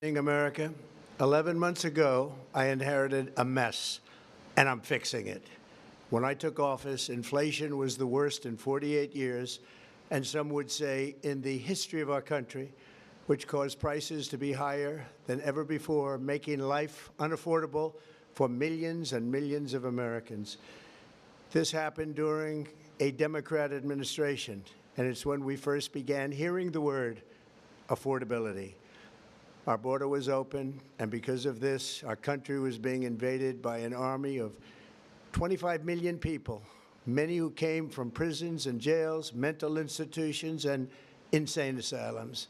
In America, 11 months ago, I inherited a mess, and I'm fixing it. When I took office, inflation was the worst in 48 years, and some would say in the history of our country, which caused prices to be higher than ever before, making life unaffordable for millions and millions of Americans. This happened during a Democrat administration, and it's when we first began hearing the word affordability. Our border was open, and because of this, our country was being invaded by an army of 25 million people, many who came from prisons and jails, mental institutions, and insane asylums.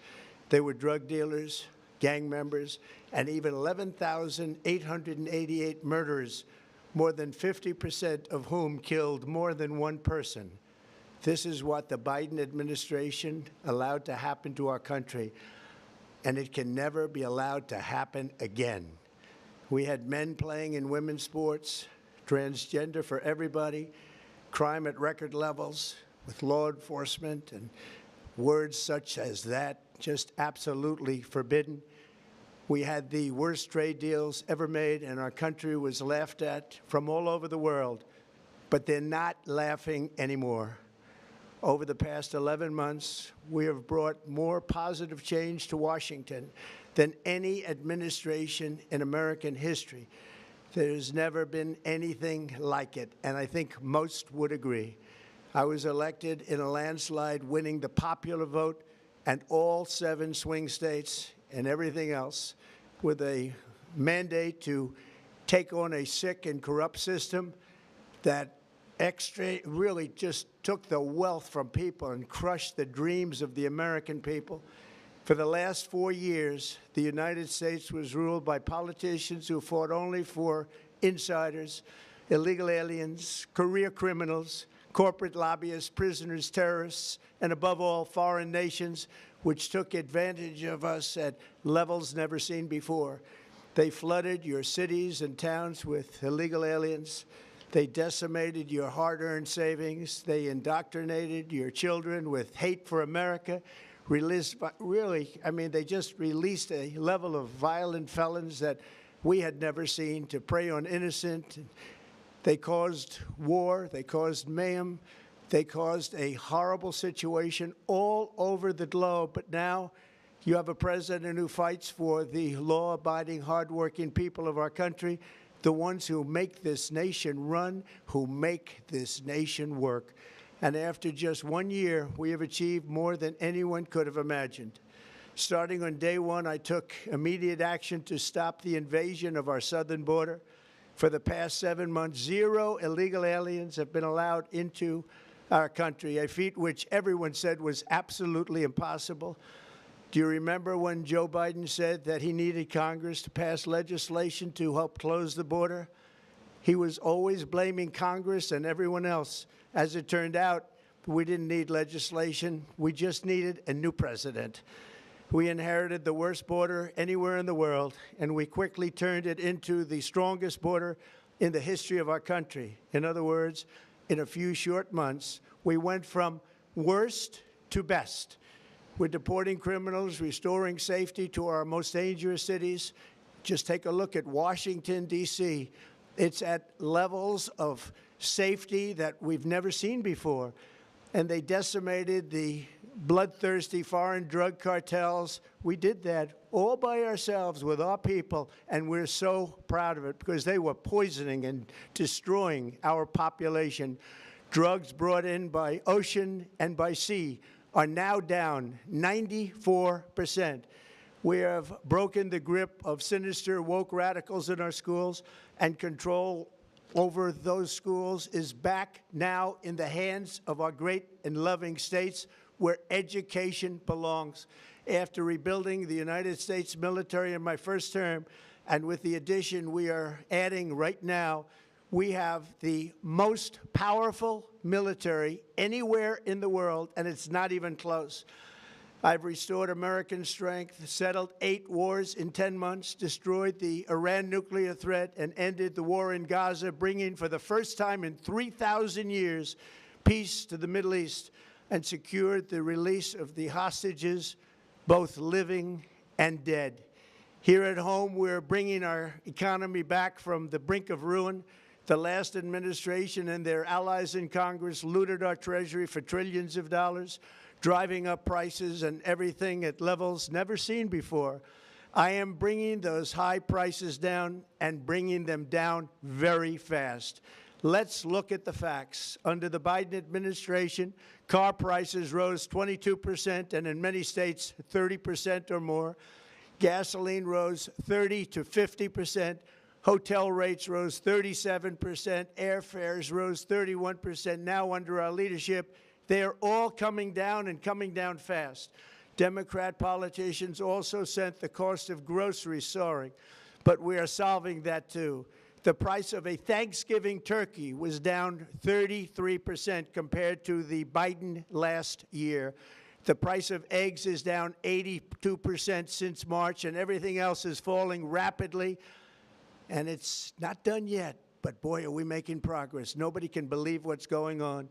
They were drug dealers, gang members, and even 11,888 murderers, more than 50% of whom killed more than one person. This is what the Biden administration allowed to happen to our country, and it can never be allowed to happen again. We had men playing in women's sports, transgender for everybody, crime at record levels with law enforcement, and words such as that just absolutely forbidden. We had the worst trade deals ever made, and our country was laughed at from all over the world, but they're not laughing anymore. Over the past 11 months, we have brought more positive change to Washington than any administration in American history. There's never been anything like it, and I think most would agree. I was elected in a landslide, winning the popular vote and all 7 swing states and everything else, with a mandate to take on a sick and corrupt system that really just took the wealth from people and crushed the dreams of the American people. For the last 4 years, the United States was ruled by politicians who fought only for insiders, illegal aliens, career criminals, corporate lobbyists, prisoners, terrorists, and above all, foreign nations, which took advantage of us at levels never seen before. They flooded your cities and towns with illegal aliens. They decimated your hard-earned savings. They indoctrinated your children with hate for America. They just released a level of violent felons that we had never seen to prey on innocent. They caused war. They caused mayhem. They caused a horrible situation all over the globe. But now you have a president who fights for the law-abiding, hardworking people of our country, the ones who make this nation run, who make this nation work. And after just 1 year, we have achieved more than anyone could have imagined. Starting on day one, I took immediate action to stop the invasion of our southern border. For the past 7 months, 0 illegal aliens have been allowed into our country, a feat which everyone said was absolutely impossible. Do you remember when Joe Biden said that he needed Congress to pass legislation to help close the border? He was always blaming Congress and everyone else. As it turned out, we didn't need legislation. We just needed a new president. We inherited the worst border anywhere in the world, and we quickly turned it into the strongest border in the history of our country. In other words, in a few short months, we went from worst to best. We're deporting criminals, restoring safety to our most dangerous cities. Just take a look at Washington, D.C. It's at levels of safety that we've never seen before. And they decimated the bloodthirsty foreign drug cartels. We did that all by ourselves with our people, and we're so proud of it because they were poisoning and destroying our population. Drugs brought in by ocean and by sea are now down 94%. We have broken the grip of sinister woke radicals in our schools, and control over those schools is back now in the hands of our great and loving states where education belongs. After rebuilding the United States military in my first term, and with the addition we are adding right now, we have the most powerful military anywhere in the world, and it's not even close. I've restored American strength, settled 8 wars in 10 months, destroyed the Iran nuclear threat, and ended the war in Gaza, bringing for the first time in 3,000 years peace to the Middle East, and secured the release of the hostages, both living and dead. Here at home, we're bringing our economy back from the brink of ruin. The last administration and their allies in Congress looted our Treasury for trillions of dollars, driving up prices and everything at levels never seen before. I am bringing those high prices down and bringing them down very fast. Let's look at the facts. Under the Biden administration, car prices rose 22% and in many states 30% or more. Gasoline rose 30 to 50%. Hotel rates rose 37%. Airfares rose 31%. Now, under our leadership, they are all coming down and coming down fast. Democrat politicians also sent the cost of groceries soaring, but we are solving that too. The price of a Thanksgiving turkey was down 33% compared to the Biden last year. The price of eggs is down 82% since March, and everything else is falling rapidly. And it's not done yet, but boy, are we making progress. Nobody can believe what's going on.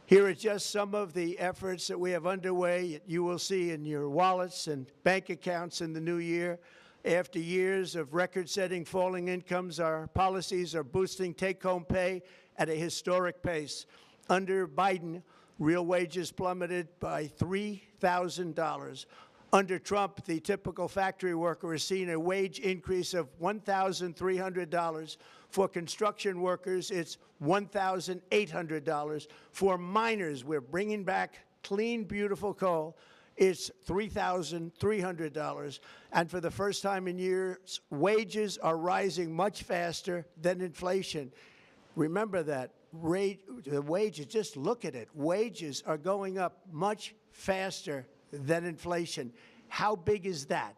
Here are just some of the efforts that we have underway. You will see in your wallets and bank accounts in the new year. After years of record-setting falling incomes, our policies are boosting take-home pay at a historic pace. Under Biden, real wages plummeted by $3,000. Under Trump, the typical factory worker has seen a wage increase of $1,300. For construction workers, it's $1,800. For miners, we're bringing back clean, beautiful coal. It's $3,300. And for the first time in years, wages are rising much faster than inflation. Remember that. The wages, just look at it. Wages are going up much faster than inflation. How big is that?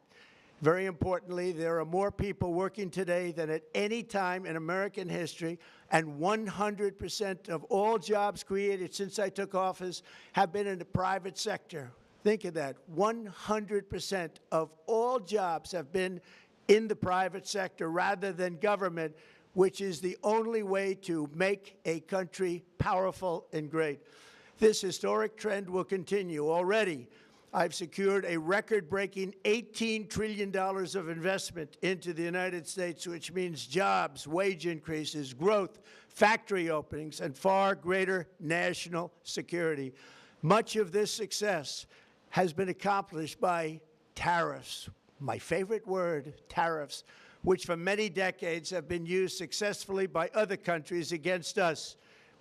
Very importantly, there are more people working today than at any time in American history, and 100% of all jobs created since I took office have been in the private sector. Think of that. 100% of all jobs have been in the private sector rather than government, which is the only way to make a country powerful and great. This historic trend will continue. Already, I've secured a record-breaking $18 trillion of investment into the United States, which means jobs, wage increases, growth, factory openings, and far greater national security. Much of this success has been accomplished by tariffs. My favorite word, tariffs, which for many decades have been used successfully by other countries against us,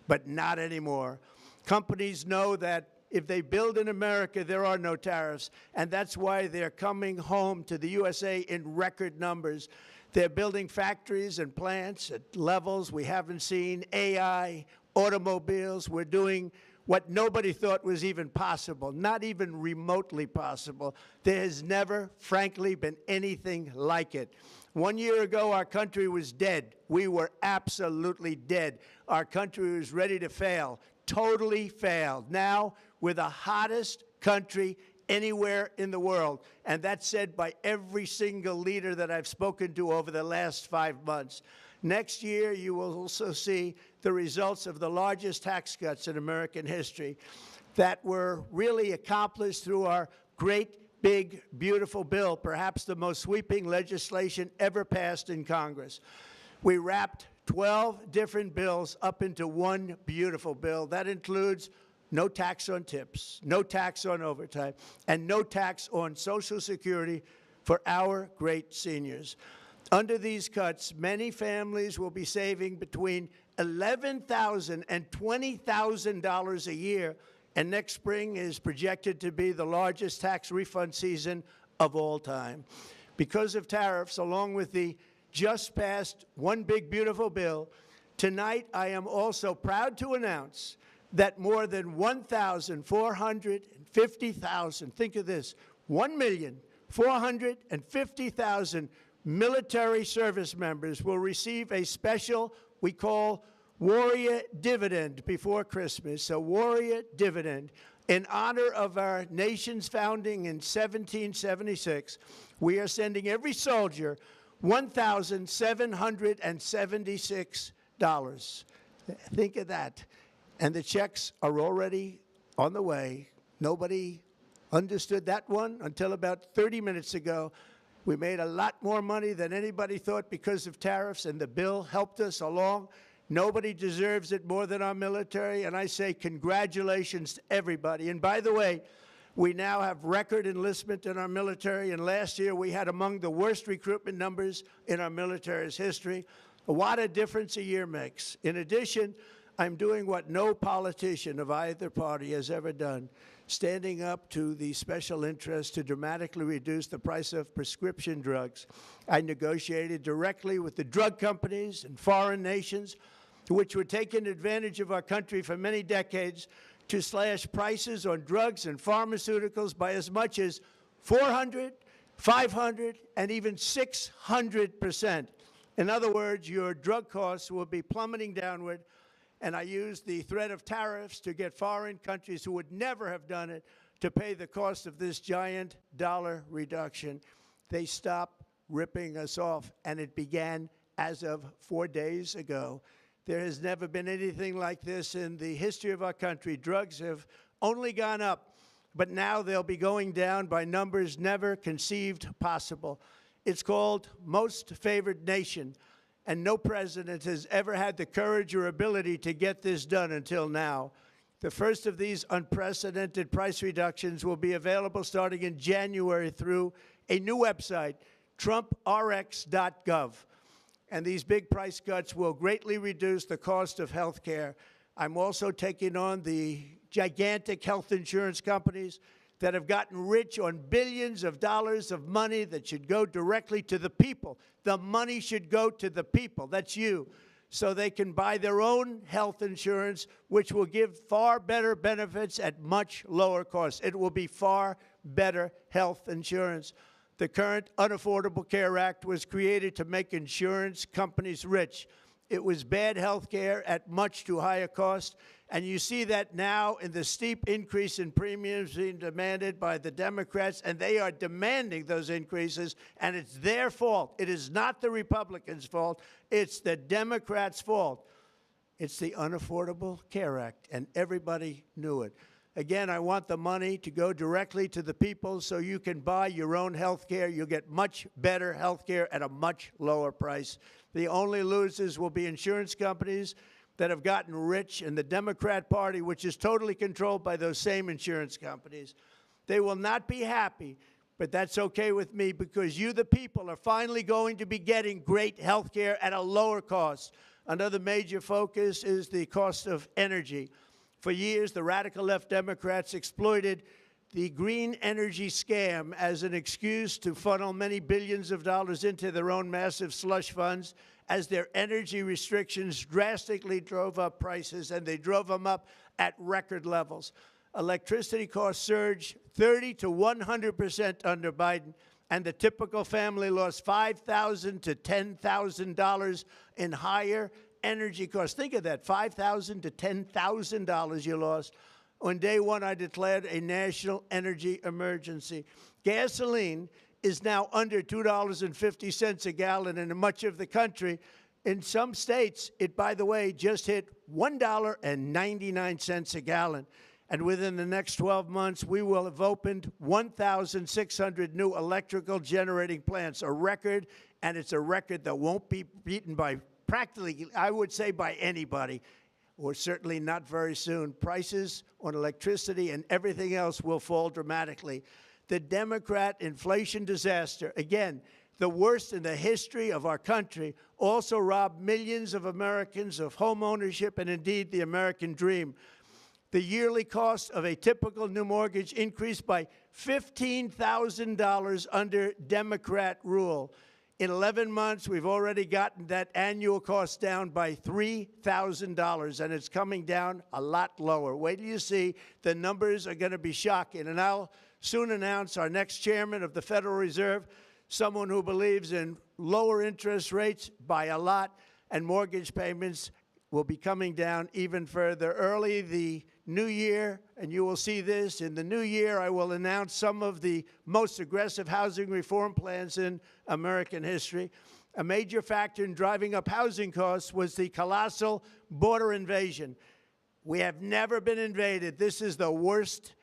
but not anymore. Companies know that if they build in America, there are no tariffs, and that's why they're coming home to the USA in record numbers. They're building factories and plants at levels we haven't seen, AI, automobiles. We're doing what nobody thought was even possible, not even remotely possible. There has never, frankly, been anything like it. 1 year ago, our country was dead. We were absolutely dead. Our country was ready to fail, totally failed. Now, we're the hottest country anywhere in the world, and that's said by every single leader that I've spoken to over the last 5 months. Next year, you will also see the results of the largest tax cuts in American history that were really accomplished through our great, big, beautiful bill, perhaps the most sweeping legislation ever passed in Congress. We wrapped 12 different bills up into one beautiful bill. That includes no tax on tips, no tax on overtime, and no tax on Social Security for our great seniors. Under these cuts, many families will be saving between $11,000 and $20,000 a year, and next spring is projected to be the largest tax refund season of all time. Because of tariffs, along with the just passed One Big Beautiful Bill, tonight I am also proud to announce that more than 1,450,000, think of this, 1,450,000 military service members will receive a special, we call Warrior Dividend before Christmas, a Warrior Dividend. In honor of our nation's founding in 1776, we are sending every soldier $1,776. Think of that. And the checks are already on the way. Nobody understood that one until about 30 minutes ago. We made a lot more money than anybody thought because of tariffs, and the bill helped us along. Nobody deserves it more than our military, and I say congratulations to everybody. And by the way, we now have record enlistment in our military, and last year we had among the worst recruitment numbers in our military's history. What a difference a year makes. In addition, I'm doing what no politician of either party has ever done, standing up to the special interests to dramatically reduce the price of prescription drugs. I negotiated directly with the drug companies and foreign nations, which were taking advantage of our country for many decades, to slash prices on drugs and pharmaceuticals by as much as 400, 500, and even 600%. In other words, your drug costs will be plummeting downward, and I used the threat of tariffs to get foreign countries who would never have done it to pay the cost of this giant dollar reduction. They stopped ripping us off, and it began as of 4 days ago. There has never been anything like this in the history of our country. Drugs have only gone up, but now they'll be going down by numbers never conceived possible. It's called most favored nation, and no president has ever had the courage or ability to get this done until now. The first of these unprecedented price reductions will be available starting in January through a new website, trumprx.gov. And these big price cuts will greatly reduce the cost of health care. I'm also taking on the gigantic health insurance companies that have gotten rich on billions of dollars of money that should go directly to the people. The money should go to the people, that's you, so they can buy their own health insurance, which will give far better benefits at much lower costs. It will be far better health insurance. The current Unaffordable Care Act was created to make insurance companies rich. It was bad health care at much too high a cost, and you see that now in the steep increase in premiums being demanded by the Democrats, and they are demanding those increases, and it's their fault. It is not the Republicans' fault. It's the Democrats' fault. It's the Unaffordable Care Act, and everybody knew it. Again, I want the money to go directly to the people so you can buy your own health care. You'll get much better health care at a much lower price. The only losers will be insurance companies that have gotten rich, and the Democrat Party, which is totally controlled by those same insurance companies. They will not be happy, but that's okay with me, because you, the people, are finally going to be getting great health care at a lower cost. Another major focus is the cost of energy. For years, the radical left Democrats exploited the green energy scam as an excuse to funnel many billions of dollars into their own massive slush funds, as their energy restrictions drastically drove up prices, and they drove them up at record levels. Electricity costs surged 30 to 100% under Biden, and the typical family lost $5,000 to $10,000 in higher energy costs. Think of that, $5,000 to $10,000 you lost. On day one, I declared a national energy emergency. Gasoline is now under $2.50 a gallon in much of the country. In some states, it, by the way, just hit $1.99 a gallon. And within the next 12 months, we will have opened 1,600 new electrical generating plants, a record, and it's a record that won't be beaten by practically, I would say, by anybody, or certainly not very soon. Prices on electricity and everything else will fall dramatically. The Democrat inflation disaster, again, the worst in the history of our country, also robbed millions of Americans of home ownership and indeed the American dream. The yearly cost of a typical new mortgage increased by $15,000 under Democrat rule. In 11 months, we've already gotten that annual cost down by $3,000, and it's coming down a lot lower. Wait till you see. The numbers are going to be shocking. And I'll soon announce our next chairman of the Federal Reserve, someone who believes in lower interest rates by a lot, and mortgage payments will be coming down even further. Early the new year, and you will see this, in the new year I will announce some of the most aggressive housing reform plans in American history. A major factor in driving up housing costs was the colossal border invasion. We have never been invaded. This is the worst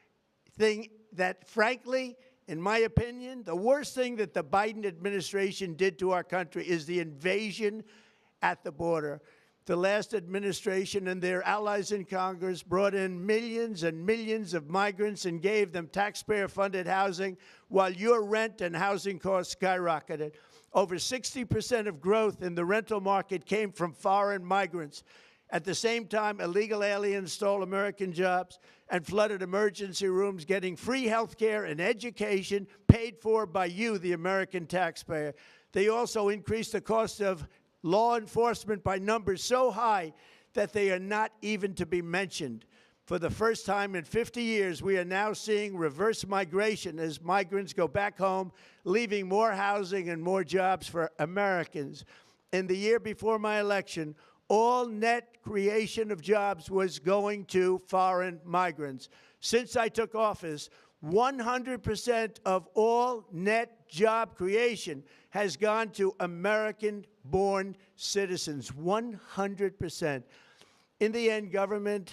thing that, frankly, in my opinion, the worst thing that the Biden administration did to our country is the invasion at the border. The last administration and their allies in Congress brought in millions and millions of migrants and gave them taxpayer-funded housing while your rent and housing costs skyrocketed. Over 60% of growth in the rental market came from foreign migrants. At the same time, illegal aliens stole American jobs and flooded emergency rooms, getting free health care and education paid for by you, the American taxpayer. They also increased the cost of law enforcement by numbers so high that they are not even to be mentioned. For the first time in 50 years, we are now seeing reverse migration as migrants go back home, leaving more housing and more jobs for Americans. In the year before my election, all net creation of jobs was going to foreign migrants. Since I took office, 100% of all net job creation has gone to American-born citizens, 100%. In the end, government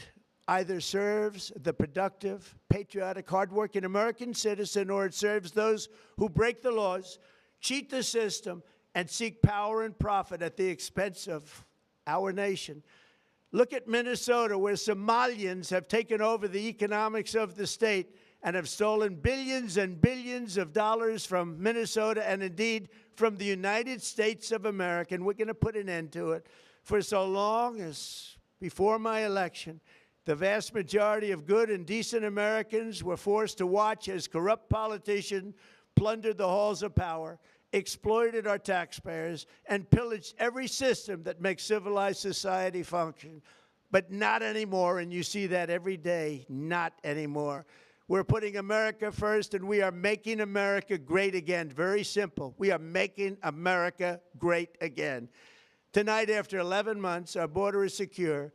either serves the productive, patriotic, hardworking American citizen, or it serves those who break the laws, cheat the system, and seek power and profit at the expense of our nation. Look at Minnesota, where Somalians have taken over the economics of the state and have stolen billions and billions of dollars from Minnesota and indeed from the United States of America. And we're going to put an end to it. For so long as before my election, the vast majority of good and decent Americans were forced to watch as corrupt politicians plundered the halls of power, exploited our taxpayers, and pillaged every system that makes civilized society function. But not anymore, and you see that every day, not anymore. We're putting America first, and we are making America great again. Very simple. We are making America great again. Tonight, after 11 months, our border is secure.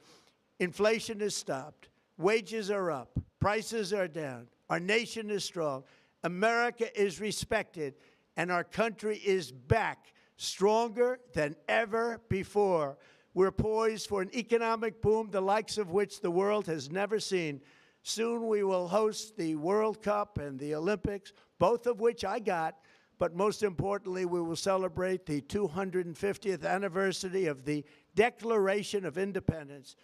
Inflation is stopped. Wages are up. Prices are down. Our nation is strong. America is respected. And our country is back, stronger than ever before. We're poised for an economic boom, the likes of which the world has never seen. Soon we will host the World Cup and the Olympics, both of which I got. But most importantly, we will celebrate the 250th anniversary of the Declaration of Independence.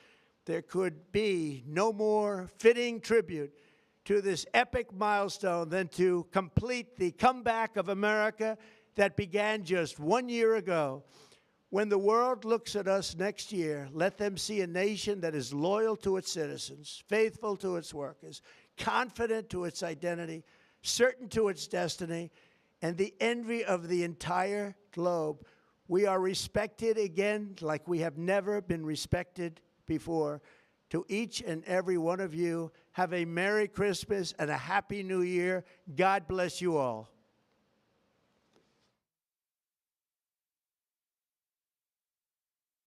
There could be no more fitting tribute to this epic milestone than to complete the comeback of America that began just 1 year ago. When the world looks at us next year, let them see a nation that is loyal to its citizens, faithful to its workers, confident to its identity, certain to its destiny, and the envy of the entire globe. We are respected again like we have never been respected before. To each and every one of you, have a Merry Christmas and a Happy New Year. God bless you all.